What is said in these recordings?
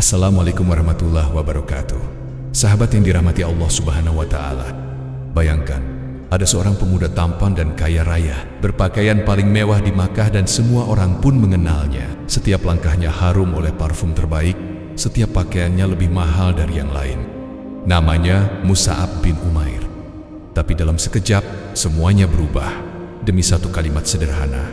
Assalamualaikum warahmatullahi wabarakatuh. Sahabat yang dirahmati Allah Subhanahu wa Ta'ala, bayangkan ada seorang pemuda tampan dan kaya raya, berpakaian paling mewah di Makkah dan semua orang pun mengenalnya. Setiap langkahnya harum oleh parfum terbaik, setiap pakaiannya lebih mahal dari yang lain. Namanya Mus'ab bin Umair. Tapi dalam sekejap semuanya berubah demi satu kalimat sederhana,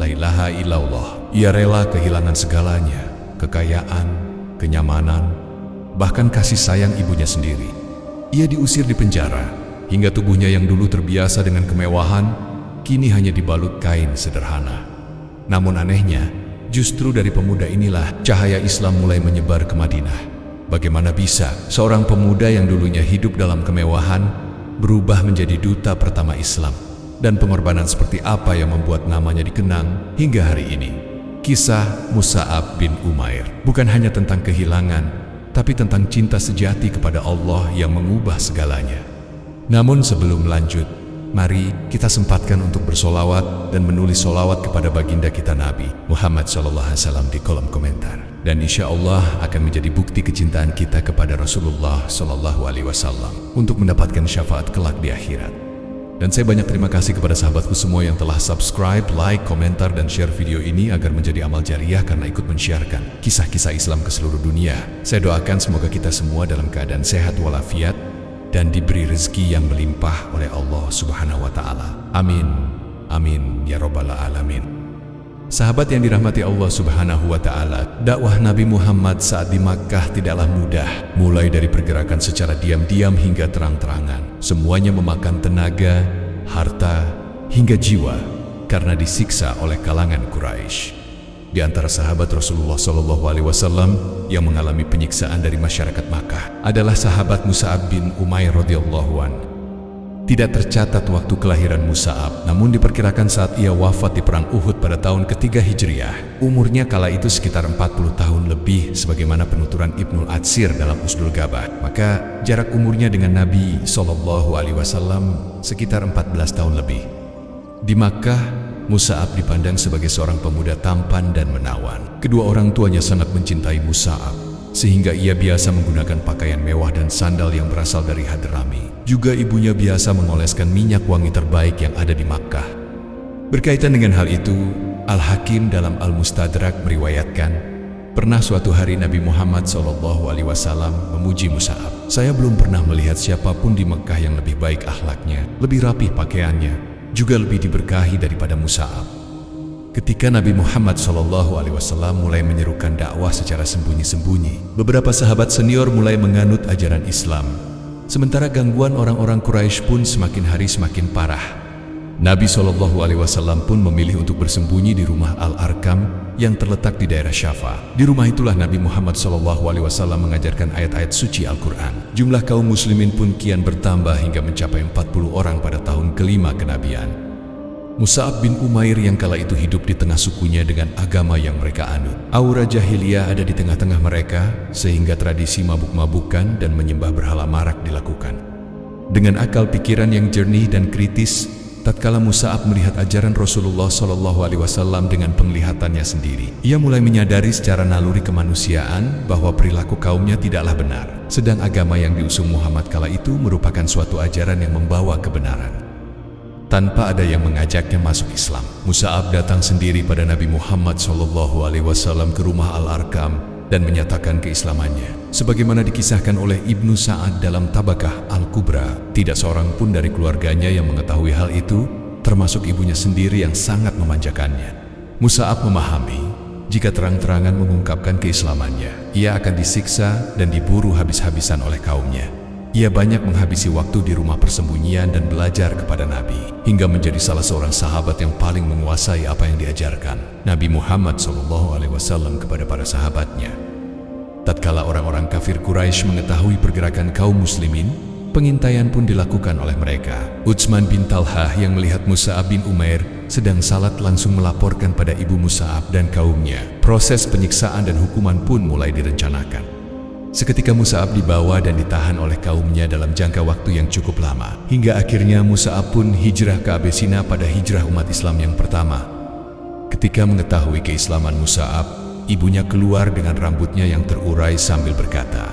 la ilaha illallah. Ia rela kehilangan segalanya, kekayaan, kenyamanan, bahkan kasih sayang ibunya sendiri. Ia diusir di penjara, hingga tubuhnya yang dulu terbiasa dengan kemewahan, kini hanya dibalut kain sederhana. Namun anehnya, justru dari pemuda inilah cahaya Islam mulai menyebar ke Madinah. Bagaimana bisa seorang pemuda yang dulunya hidup dalam kemewahan, berubah menjadi duta pertama Islam? Dan pengorbanan seperti apa yang membuat namanya dikenang hingga hari ini? Kisah Mus'ab bin Umair bukan hanya tentang kehilangan, tapi tentang cinta sejati kepada Allah yang mengubah segalanya. Namun sebelum lanjut, mari kita sempatkan untuk bersolawat dan menulis solawat kepada baginda kita Nabi Muhammad SAW di kolom komentar. Dan insya Allah akan menjadi bukti kecintaan kita kepada Rasulullah SAW untuk mendapatkan syafaat kelak di akhirat. Dan saya banyak terima kasih kepada sahabatku semua yang telah subscribe, like, komentar, dan share video ini agar menjadi amal jariah karena ikut men-sharekan kisah-kisah Islam ke seluruh dunia. Saya doakan semoga kita semua dalam keadaan sehat walafiat dan diberi rezeki yang melimpah oleh Allah Subhanahu wa Ta'ala. Amin. Amin ya Rabbal Alamin. Sahabat yang dirahmati Allah Subhanahu wa Ta'ala, dakwah Nabi Muhammad saat di Makkah tidaklah mudah. Mulai dari pergerakan secara diam-diam hingga terang-terangan, semuanya memakan tenaga, harta, hingga jiwa karena disiksa oleh kalangan Quraisy. Di antara sahabat Rasulullah SAW yang mengalami penyiksaan dari masyarakat Makkah adalah sahabat Mus'ab bin Umair radhiyallahu anhu. Tidak tercatat waktu kelahiran Mus'ab, namun diperkirakan saat ia wafat di perang Uhud pada tahun ketiga Hijriah. Umurnya kala itu sekitar 40 tahun lebih sebagaimana penuturan Ibnul Atsir dalam Usdul Gabah. Maka jarak umurnya dengan Nabi SAW sekitar 14 tahun lebih. Di Makkah, Mus'ab dipandang sebagai seorang pemuda tampan dan menawan. Kedua orang tuanya sangat mencintai Mus'ab, sehingga ia biasa menggunakan pakaian mewah dan sandal yang berasal dari Hadrami. Juga ibunya biasa mengoleskan minyak wangi terbaik yang ada di Makkah. Berkaitan dengan hal itu, Al-Hakim dalam Al-Mustadrak meriwayatkan, pernah suatu hari Nabi Muhammad SAW memuji Mus'ab. Saya belum pernah melihat siapapun di Makkah yang lebih baik akhlaknya, lebih rapih pakaiannya, juga lebih diberkahi daripada Mus'ab. Ketika Nabi Muhammad SAW mulai menyerukan dakwah secara sembunyi-sembunyi, beberapa sahabat senior mulai menganut ajaran Islam. Sementara gangguan orang-orang Quraisy pun semakin hari semakin parah. Nabi SAW pun memilih untuk bersembunyi di rumah Al-Arkam yang terletak di daerah Syafa. Di rumah itulah Nabi Muhammad SAW mengajarkan ayat-ayat suci Al-Quran. Jumlah kaum muslimin pun kian bertambah hingga mencapai 40 orang pada tahun kelima kenabian. Mus'ab bin Umair yang kala itu hidup di tengah sukunya dengan agama yang mereka anut. Aura jahiliyah ada di tengah-tengah mereka, sehingga tradisi mabuk-mabukan dan menyembah berhala marak dilakukan. Dengan akal pikiran yang jernih dan kritis, tatkala Mus'ab melihat ajaran Rasulullah SAW dengan penglihatannya sendiri, ia mulai menyadari secara naluri kemanusiaan bahwa perilaku kaumnya tidaklah benar. Sedang agama yang diusung Muhammad kala itu merupakan suatu ajaran yang membawa kebenaran. Tanpa ada yang mengajaknya masuk Islam, Mus'ab datang sendiri pada Nabi Muhammad SAW ke rumah Al-Arkam dan menyatakan keislamannya. Sebagaimana dikisahkan oleh Ibnu Sa'ad dalam Tabaqah Al-Kubra, tidak seorang pun dari keluarganya yang mengetahui hal itu, termasuk ibunya sendiri yang sangat memanjakannya. Mus'ab memahami, jika terang-terangan mengungkapkan keislamannya, ia akan disiksa dan diburu habis-habisan oleh kaumnya. Ia banyak menghabisi waktu di rumah persembunyian dan belajar kepada Nabi, hingga menjadi salah seorang sahabat yang paling menguasai apa yang diajarkan Nabi Muhammad SAW kepada para sahabatnya. Tatkala orang-orang kafir Quraisy mengetahui pergerakan kaum muslimin, pengintaian pun dilakukan oleh mereka. Utsman bin Talhah yang melihat Mus'ab bin Umair sedang salat langsung melaporkan pada ibu Mus'ab dan kaumnya. Proses penyiksaan dan hukuman pun mulai direncanakan. Seketika Mus'ab dibawa dan ditahan oleh kaumnya dalam jangka waktu yang cukup lama, hingga akhirnya Mus'ab pun hijrah ke Abesina pada hijrah umat Islam yang pertama. Ketika mengetahui keislaman Mus'ab, Ibunya keluar dengan rambutnya yang terurai sambil berkata,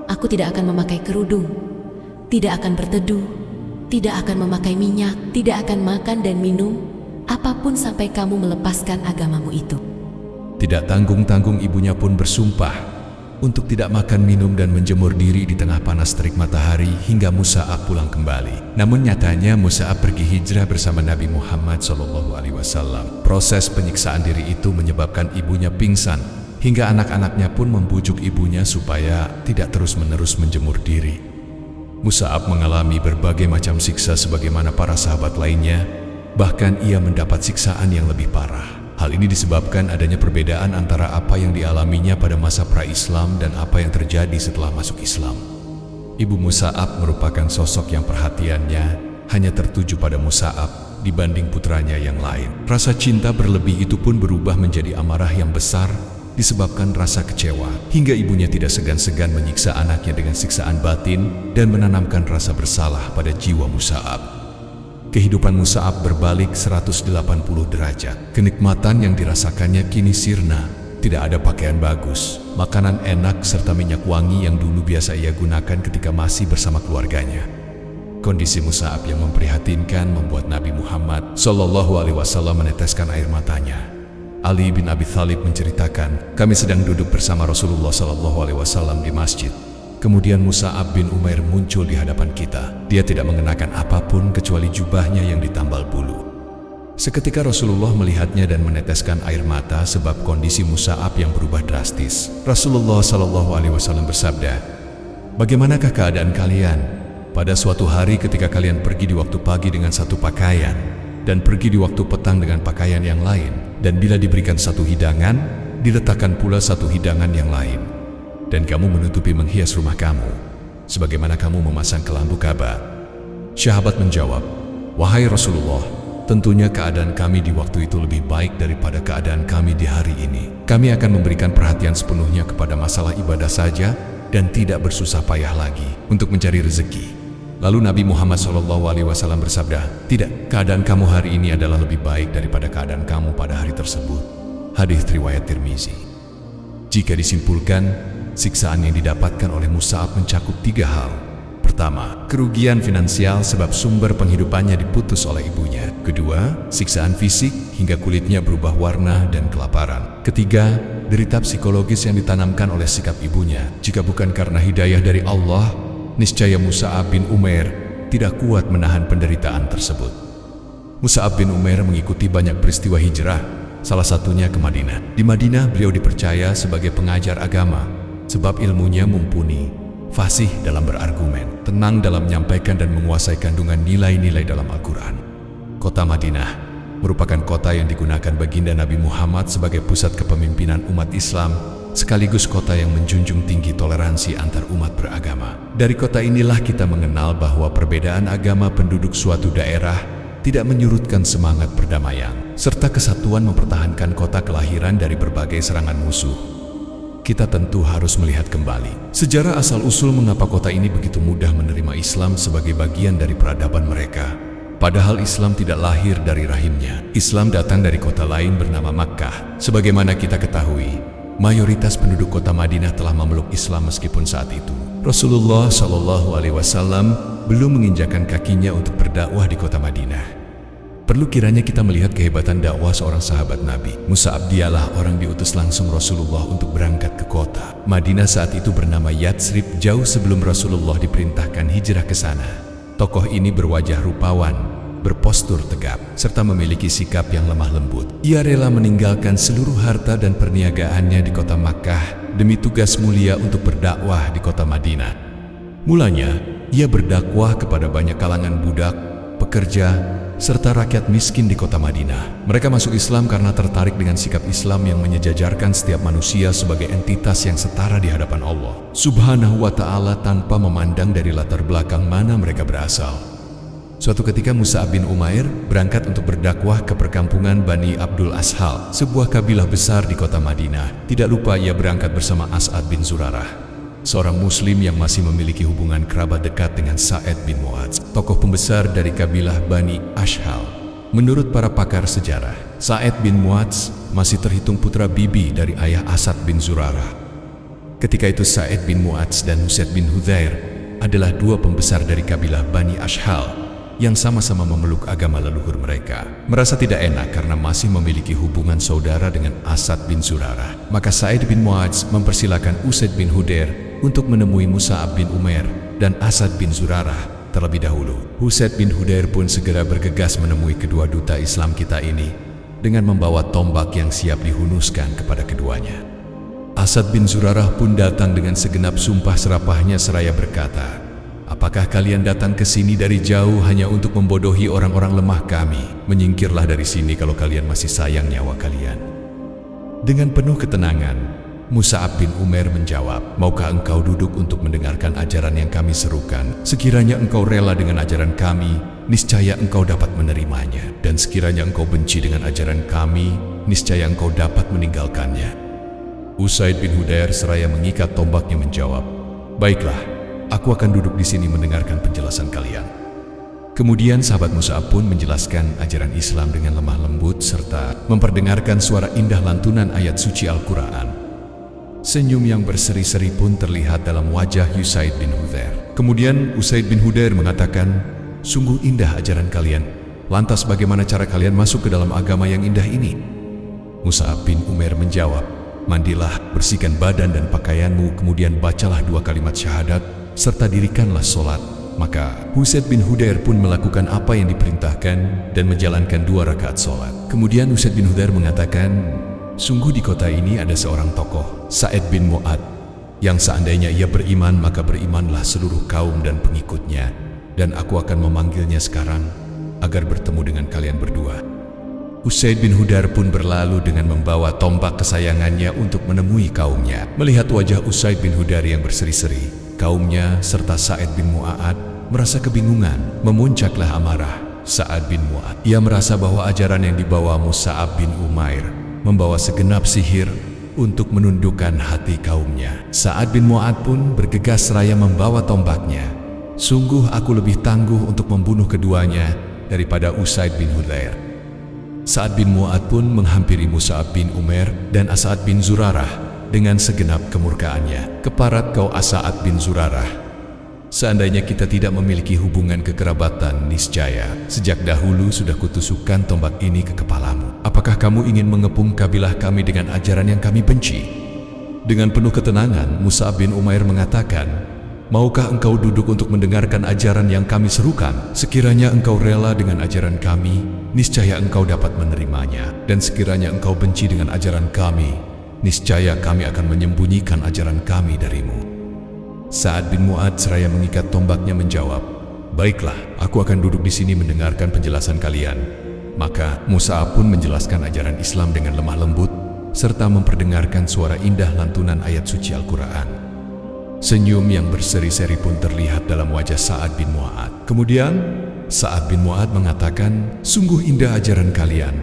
Aku tidak akan memakai kerudung, tidak akan berteduh, tidak akan memakai minyak, tidak akan makan dan minum, apapun sampai kamu melepaskan agamamu itu. Tidak tanggung-tanggung ibunya pun bersumpah untuk tidak makan, minum, dan menjemur diri di tengah panas terik matahari hingga Musa'ab pulang kembali. Namun nyatanya Musa'ab pergi hijrah bersama Nabi Muhammad SAW. Proses penyiksaan diri itu menyebabkan ibunya pingsan, hingga anak-anaknya pun membujuk ibunya supaya tidak terus-menerus menjemur diri. Musa'ab mengalami berbagai macam siksa sebagaimana para sahabat lainnya, bahkan ia mendapat siksaan yang lebih parah. Hal ini disebabkan adanya perbedaan antara apa yang dialaminya pada masa pra-Islam dan apa yang terjadi setelah masuk Islam. Ibu Musa'ab merupakan sosok yang perhatiannya hanya tertuju pada Musa'ab dibanding putranya yang lain. Rasa cinta berlebih itu pun berubah menjadi amarah yang besar disebabkan rasa kecewa, hingga ibunya tidak segan-segan menyiksa anaknya dengan siksaan batin dan menanamkan rasa bersalah pada jiwa Musa'ab. Kehidupan Musa'ab berbalik 180 derajat. Kenikmatan yang dirasakannya kini sirna. Tidak ada pakaian bagus, makanan enak, serta minyak wangi yang dulu biasa ia gunakan ketika masih bersama keluarganya. Kondisi Musa'ab yang memprihatinkan membuat Nabi Muhammad SAW meneteskan air matanya. Ali bin Abi Thalib menceritakan, kami sedang duduk bersama Rasulullah SAW di masjid. Kemudian Musa'ab bin Umair muncul di hadapan kita. Dia tidak mengenakan apapun kecuali jubahnya yang ditambal bulu. Seketika Rasulullah melihatnya dan meneteskan air mata sebab kondisi Musa'ab yang berubah drastis. Rasulullah SAW bersabda, bagaimanakah keadaan kalian pada suatu hari ketika kalian pergi di waktu pagi dengan satu pakaian dan pergi di waktu petang dengan pakaian yang lain, dan bila diberikan satu hidangan, diletakkan pula satu hidangan yang lain, dan kamu menutupi menghias rumah kamu, sebagaimana kamu memasang kelambu Ka'bah. Sahabat menjawab, wahai Rasulullah, tentunya keadaan kami di waktu itu lebih baik daripada keadaan kami di hari ini. Kami akan memberikan perhatian sepenuhnya kepada masalah ibadah saja dan tidak bersusah payah lagi untuk mencari rezeki. Lalu Nabi Muhammad SAW bersabda, tidak, keadaan kamu hari ini adalah lebih baik daripada keadaan kamu pada hari tersebut. Hadis riwayat Tirmizi. Jika disimpulkan, siksaan yang didapatkan oleh Musa'ab mencakup 3 hal. Pertama, kerugian finansial sebab sumber penghidupannya diputus oleh ibunya. Kedua, siksaan fisik hingga kulitnya berubah warna dan kelaparan. Ketiga, derita psikologis yang ditanamkan oleh sikap ibunya. Jika bukan karena hidayah dari Allah, niscaya Musa'ab bin Umair tidak kuat menahan penderitaan tersebut. Musa'ab bin Umair mengikuti banyak peristiwa hijrah, salah satunya ke Madinah. Di Madinah beliau dipercaya sebagai pengajar agama, sebab ilmunya mumpuni, fasih dalam berargumen, tenang dalam menyampaikan dan menguasai kandungan nilai-nilai dalam Al-Quran. Kota Madinah merupakan kota yang digunakan baginda Nabi Muhammad sebagai pusat kepemimpinan umat Islam, sekaligus kota yang menjunjung tinggi toleransi antar umat beragama. Dari kota inilah kita mengenal bahwa perbedaan agama penduduk suatu daerah tidak menyurutkan semangat perdamaian, serta kesatuan mempertahankan kota kelahiran dari berbagai serangan musuh. Kita tentu harus melihat kembali sejarah asal-usul mengapa kota ini begitu mudah menerima Islam sebagai bagian dari peradaban mereka. Padahal Islam tidak lahir dari rahimnya. Islam datang dari kota lain bernama Makkah. Sebagaimana kita ketahui, mayoritas penduduk kota Madinah telah memeluk Islam meskipun saat itu Rasulullah SAW belum menginjakkan kakinya untuk berdakwah di kota Madinah. Perlu kiranya kita melihat kehebatan dakwah seorang sahabat Nabi. Musa'ab dialah orang diutus langsung Rasulullah untuk berangkat ke kota Madinah saat itu bernama Yatsrib, jauh sebelum Rasulullah diperintahkan hijrah ke sana. Tokoh ini berwajah rupawan, berpostur tegap, serta memiliki sikap yang lemah lembut. Ia rela meninggalkan seluruh harta dan perniagaannya di kota Makkah demi tugas mulia untuk berdakwah di kota Madinah. Mulanya, ia berdakwah kepada banyak kalangan budak, pekerja, serta rakyat miskin di kota Madinah. Mereka masuk Islam karena tertarik dengan sikap Islam yang menyejajarkan setiap manusia sebagai entitas yang setara di hadapan Allah Subhanahu wa Ta'ala tanpa memandang dari latar belakang mana mereka berasal. Suatu ketika Musa'ab bin Umair berangkat untuk berdakwah ke perkampungan Bani Abdul Ashal, sebuah kabilah besar di kota Madinah. Tidak lupa ia berangkat bersama As'ad bin Zurarah, seorang muslim yang masih memiliki hubungan kerabat dekat dengan Sa'id bin Mu'adz, tokoh pembesar dari kabilah Bani Ashal. Menurut para pakar sejarah, Sa'id bin Mu'adz masih terhitung putra bibi dari ayah Asad bin Zurarah. Ketika itu Sa'id bin Mu'adz dan Usaid bin Hudzair adalah dua pembesar dari kabilah Bani Ashhal yang sama-sama memeluk agama leluhur mereka. Merasa tidak enak karena masih memiliki hubungan saudara dengan Asad bin Zurarah. Maka Sa'id bin Mu'adz mempersilakan Usaid bin Hudzair untuk menemui Mus'ab bin Umair dan Asad bin Zurarah terlebih dahulu. Usaid bin Hudzair pun segera bergegas menemui kedua duta Islam kita ini dengan membawa tombak yang siap dihunuskan kepada keduanya. Asad bin Zurarah pun datang dengan segenap sumpah serapahnya seraya berkata, "Apakah kalian datang ke sini dari jauh hanya untuk membodohi orang-orang lemah kami? Menyingkirlah dari sini kalau kalian masih sayang nyawa kalian." Dengan penuh ketenangan, Mus'ab bin Umair menjawab, "Maukah engkau duduk untuk mendengarkan ajaran yang kami serukan? Sekiranya engkau rela dengan ajaran kami, niscaya engkau dapat menerimanya. Dan sekiranya engkau benci dengan ajaran kami, niscaya engkau dapat meninggalkannya." Usaid bin Hudzair seraya mengikat tombaknya menjawab, "Baiklah, aku akan duduk di sini mendengarkan penjelasan kalian." Kemudian sahabat Mus'ab pun menjelaskan ajaran Islam dengan lemah lembut serta memperdengarkan suara indah lantunan ayat suci Al-Quran. Senyum yang berseri-seri pun terlihat dalam wajah Usaid bin Hudzair. Kemudian Usaid bin Hudzair mengatakan, "Sungguh indah ajaran kalian. Lantas bagaimana cara kalian masuk ke dalam agama yang indah ini?" Mus'ab bin Umair menjawab, "Mandilah, bersihkan badan dan pakaianmu, kemudian bacalah 2 kalimat syahadat, serta dirikanlah sholat." Maka Usaid bin Hudzair pun melakukan apa yang diperintahkan dan menjalankan 2 rakaat sholat. Kemudian Usaid bin Hudzair mengatakan, "Sungguh di kota ini ada seorang tokoh, Sa'id bin Mu'adz, yang seandainya ia beriman maka berimanlah seluruh kaum dan pengikutnya, dan aku akan memanggilnya sekarang agar bertemu dengan kalian berdua." Usaid bin Hudzair pun berlalu dengan membawa tombak kesayangannya untuk menemui kaumnya. Melihat wajah Usaid bin Hudzair yang berseri-seri, kaumnya serta Sa'id bin Mu'adz merasa kebingungan. Memuncaklah amarah Sa'ad bin Mu'adz. Ia merasa bahwa ajaran yang dibawa Mus'ab bin Umair membawa segenap sihir untuk menundukkan hati kaumnya. Sa'ad bin Mu'adz pun bergegas seraya membawa tombaknya. "Sungguh aku lebih tangguh untuk membunuh keduanya daripada Usaid bin Hudzair." Sa'ad bin Mu'adz pun menghampiri Mus'ab bin Umair dan As'ad bin Zurarah dengan segenap kemurkaannya. "Keparat kau As'ad bin Zurarah, seandainya kita tidak memiliki hubungan kekerabatan, niscaya sejak dahulu sudah kutusukkan tombak ini ke kepalamu. Apakah kamu ingin mengepung kabilah kami dengan ajaran yang kami benci?" Dengan penuh ketenangan, Mus'ab bin Umair mengatakan, "Maukah engkau duduk untuk mendengarkan ajaran yang kami serukan? Sekiranya engkau rela dengan ajaran kami, niscaya engkau dapat menerimanya. Dan sekiranya engkau benci dengan ajaran kami, niscaya kami akan menyembunyikan ajaran kami darimu." Sa'ad bin Mu'adz seraya mengikat tombaknya menjawab, "Baiklah, aku akan duduk di sini mendengarkan penjelasan kalian." Maka Mus'ab pun menjelaskan ajaran Islam dengan lemah lembut, serta memperdengarkan suara indah lantunan ayat suci Al-Quran. Senyum yang berseri-seri pun terlihat dalam wajah Sa'ad bin Mu'adz. Kemudian Sa'ad bin Mu'adz mengatakan, "Sungguh indah ajaran kalian.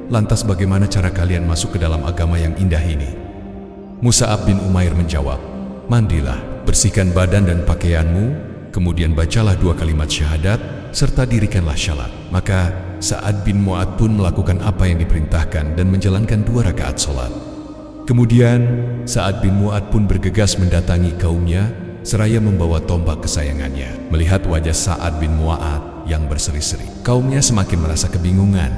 Lantas bagaimana cara kalian masuk ke dalam agama yang indah ini?" Mus'ab bin Umair menjawab, "Mandilah, bersihkan badan dan pakaianmu, kemudian bacalah 2 kalimat syahadat, serta dirikanlah syalat." Maka Sa'ad bin Mu'adz pun melakukan apa yang diperintahkan dan menjalankan 2 rakaat sholat. Kemudian Sa'ad bin Mu'adz pun bergegas mendatangi kaumnya seraya membawa tombak kesayangannya. Melihat wajah Sa'ad bin Mu'adz yang berseri-seri, kaumnya semakin merasa kebingungan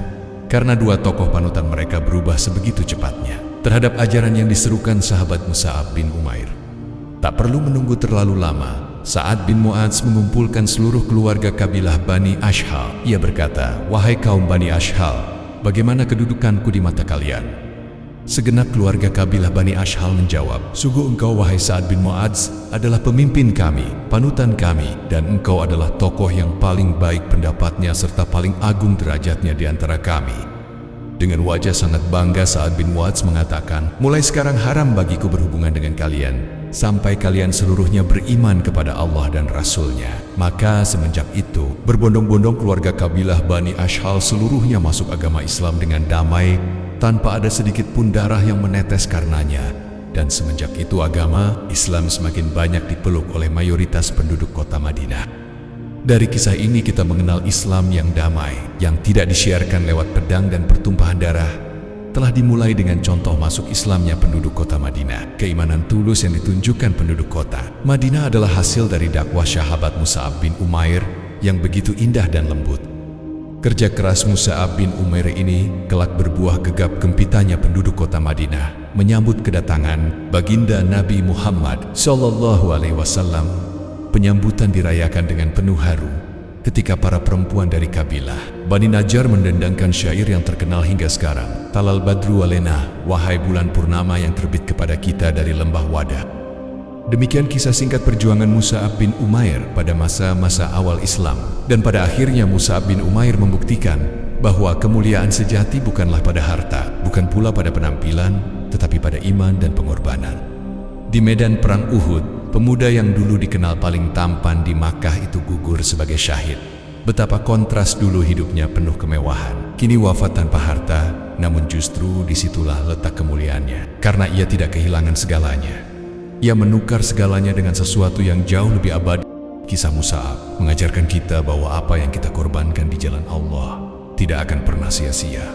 karena 2 tokoh panutan mereka berubah sebegitu cepatnya terhadap ajaran yang diserukan sahabat Mus'ab bin Umair. Tak perlu menunggu terlalu lama, Sa'ad bin Mu'adz mengumpulkan seluruh keluarga kabilah Bani Ashhal. Ia berkata, "Wahai kaum Bani Ashhal, bagaimana kedudukanku di mata kalian?" Segenap keluarga kabilah Bani Ashhal menjawab, "Sungguh engkau wahai Sa'ad bin Mu'adz adalah pemimpin kami, panutan kami, dan engkau adalah tokoh yang paling baik pendapatnya serta paling agung derajatnya di antara kami." Dengan wajah sangat bangga Sa'ad bin Mu'adz mengatakan, "Mulai sekarang haram bagiku berhubungan dengan kalian, sampai kalian seluruhnya beriman kepada Allah dan Rasul-Nya." Maka semenjak itu, berbondong-bondong keluarga kabilah Bani Ashhal seluruhnya masuk agama Islam dengan damai, tanpa ada sedikit pun darah yang menetes karenanya. Dan semenjak itu agama Islam semakin banyak dipeluk oleh mayoritas penduduk kota Madinah. Dari kisah ini kita mengenal Islam yang damai, yang tidak disiarkan lewat pedang dan pertumpahan darah, telah dimulai dengan contoh masuk Islamnya penduduk kota Madinah. Keimanan tulus yang ditunjukkan penduduk kota Madinah adalah hasil dari dakwah sahabat Mus'ab bin Umair yang begitu indah dan lembut. Kerja keras Mus'ab bin Umair ini kelak berbuah gegap gempitanya penduduk kota Madinah menyambut kedatangan baginda Nabi Muhammad SAW. Penyambutan dirayakan dengan penuh haru ketika para perempuan dari kabilah Bani Najjar mendendangkan syair yang terkenal hingga sekarang. Talal badru alena, wahai bulan purnama yang terbit kepada kita dari lembah Wada. Demikian kisah singkat perjuangan Mus'ab bin Umair pada masa-masa awal Islam. Dan pada akhirnya Mus'ab bin Umair membuktikan bahwa kemuliaan sejati bukanlah pada harta, bukan pula pada penampilan, tetapi pada iman dan pengorbanan. Di medan perang Uhud, pemuda yang dulu dikenal paling tampan di Makkah itu gugur sebagai syahid. Betapa kontras dulu hidupnya penuh kemewahan. Kini wafat tanpa harta, namun justru disitulah letak kemuliaannya. Karena ia tidak kehilangan segalanya. Ia menukar segalanya dengan sesuatu yang jauh lebih abadi. Kisah Mus'ab mengajarkan kita bahwa apa yang kita korbankan di jalan Allah tidak akan pernah sia-sia.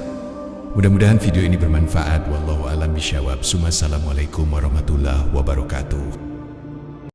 Mudah-mudahan video ini bermanfaat. Wallahu a'lam bishawab. Assalamualaikum warahmatullahi wabarakatuh.